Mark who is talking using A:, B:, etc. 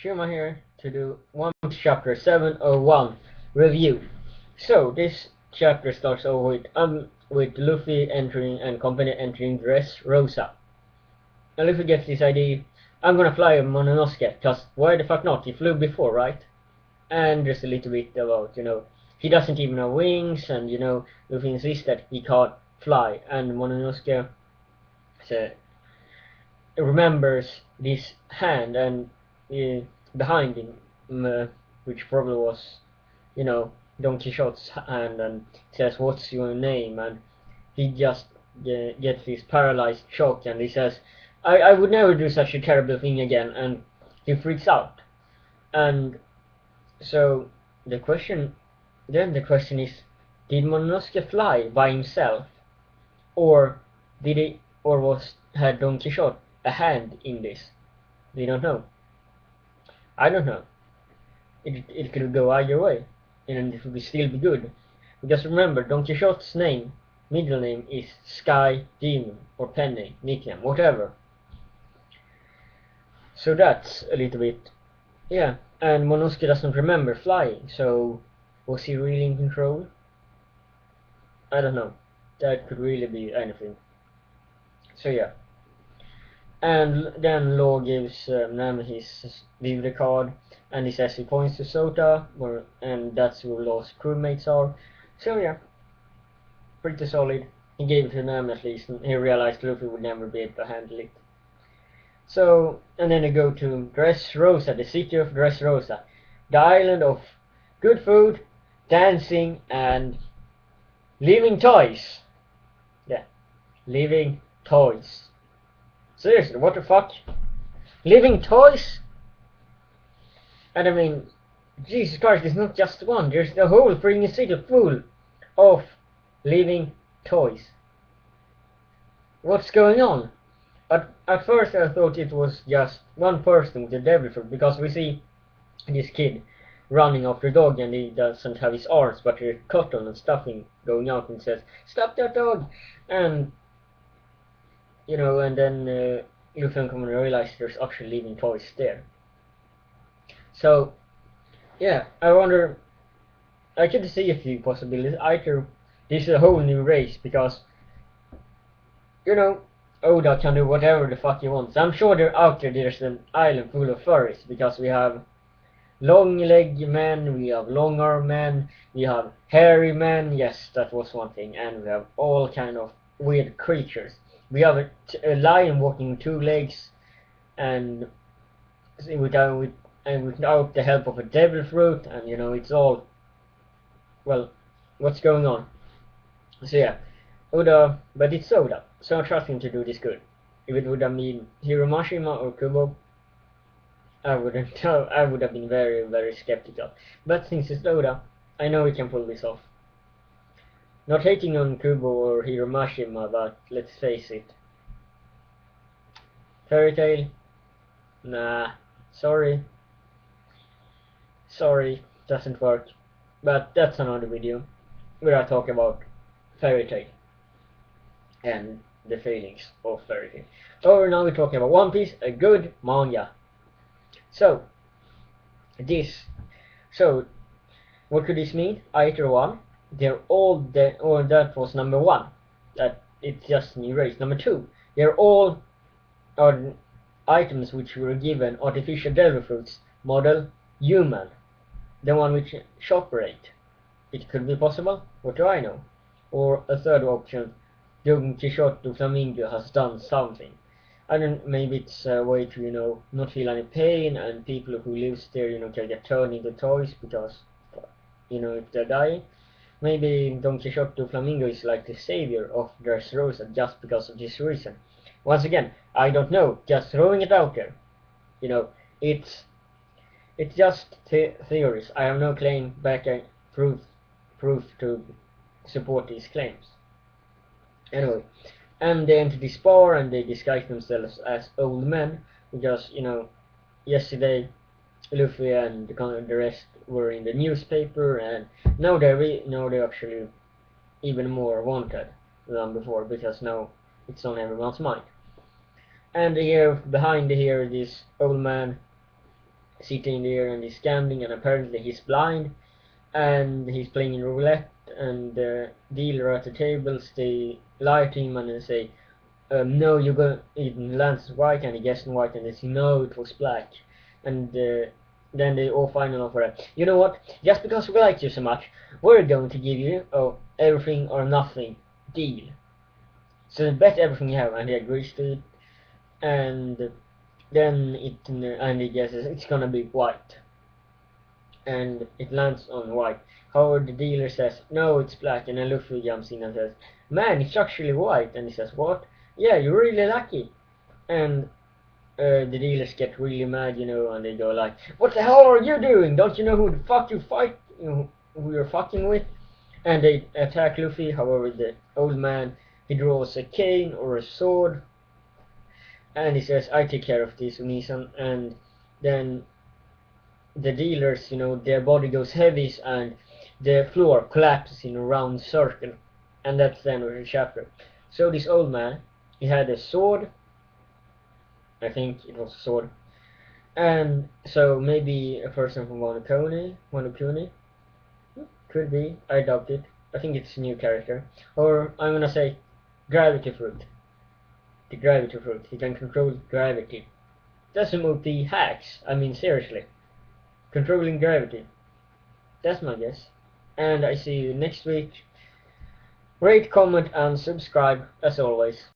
A: Shuma here to do One Piece Chapter 701 review. So this chapter starts off with Luffy entering and company entering Dressrosa. And Luffy gets this idea, I'm gonna fly a Mononosuke, cause why the fuck not? He flew before, right? And there's a little bit about, he doesn't even have wings, and Luffy insists that he can't fly, and Mononosuke remembers this hand and behind him, which probably was, Don Quixote's hand, and says, "What's your name?" And he just gets this paralyzed shock, and he says, I would never do such a terrible thing again," and he freaks out. And so the question is, did Mononosuke fly by himself, or had Don Quixote a hand in this? We don't know. I don't know. It could go either way, and it would still be good. Because remember, Don Quixote's middle name is Sky Demon, or pen name, nickname, whatever. So that's a little bit, yeah. And Monosuke doesn't remember flying, so was he really in control? I don't know. That could really be anything. So yeah. And then Law gives Nami his Vivre card, and he says he points to Sota, and that's where Law's crewmates are. So yeah, pretty solid. He gave it to Nami at least, and he realized Luffy would never be able to handle it. So, and then they go to Dressrosa, the city of Dressrosa, the island of good food, dancing, and living toys. Yeah, living toys. Seriously, what the fuck? Living toys? And I mean, Jesus Christ, it's not just one. There's the whole freaking city full of living toys. What's going on? At first I thought it was just one person with the devil fruit, because we see this kid running after a dog, and he doesn't have his arms, but there's cotton and stuffing going out, and says, "Stop that dog!" And and then Luffy and Common realize there's actually living toys there. So, yeah, I wonder, I could see a few possibilities. Either this is a whole new race, because, Oda can do whatever the fuck he wants. I'm sure there's an island full of furries, because we have long leg men, we have long arm men, we have hairy men, yes, that was one thing, and we have all kind of weird creatures. We have a lion walking with 2 legs, and without the help of a devil fruit, and it's all, well, what's going on? So yeah, Oda, but it's Oda, so I trust him to do this good. If it would have been Hiromashima or Kubo, I would have been very, very skeptical. But since it's Oda, I know he can pull this off. Not hating on Kubo or Hiromashima, but let's face it. Fairy Tail? Nah, sorry, doesn't work. But that's another video where I talk about Fairy Tail and the failings of Fairy Tail. Oh, now we're talking about One Piece, a good manga. So what could this mean? Either one, they're all dead, or that was number 1, that it's just an erase. Number 2, they're all items which were given artificial devil fruits, model human, the one which operate. It could be possible, what do I know? Or a third option, Don Quixote do Flamingo has done something. I don't, maybe it's a way to, not feel any pain, and people who lives there, can get turned into toys because, if they're dying. Maybe Don Quixote do Flamingo is like the savior of Dressrosa just because of this reason. Once again, I don't know, just throwing it out there. It's just theories. I have no claim proof to support these claims. Anyway, and they enter this bar and they disguise themselves as old men, because yesterday Luffy and the rest were in the newspaper, and now they're actually even more wanted than before, because now it's on everyone's mind. And here behind here this old man sitting there and he's gambling, and apparently he's blind, and he's playing roulette, and the dealer at the tables, they lie to him and they say, no, you go, it lands white, and he guessed white, and they say, no, it was black. And then they all final offer, you know what, just because we like you so much, we're going to give you everything or nothing deal. So bet everything you have, and he agrees to it, and then and he guesses it's gonna be white, and it lands on white. However, the dealer says, no, it's black, and then Luffy jumps in and says, man, it's actually white, and he says, what? Yeah, you're really lucky. And the dealers get really mad, and they go like, what the hell are you doing? Don't you know who the fuck who you're fucking with? And they attack Luffy. However, the old man, he draws a cane or a sword, and he says, I take care of this, Unisan. And then the dealers, their body goes heavy, and the floor collapses in a round circle, and that's the end of the chapter. So this old man, he had a sword, I think it was a sword, and so maybe a person from Wano Kuni, could be, I doubt it, I think it's a new character, or I'm gonna say gravity fruit, the gravity fruit, he can control gravity. That's some OP hacks, I mean seriously, controlling gravity. That's my guess. And I see you next week. Rate, comment, and subscribe as always.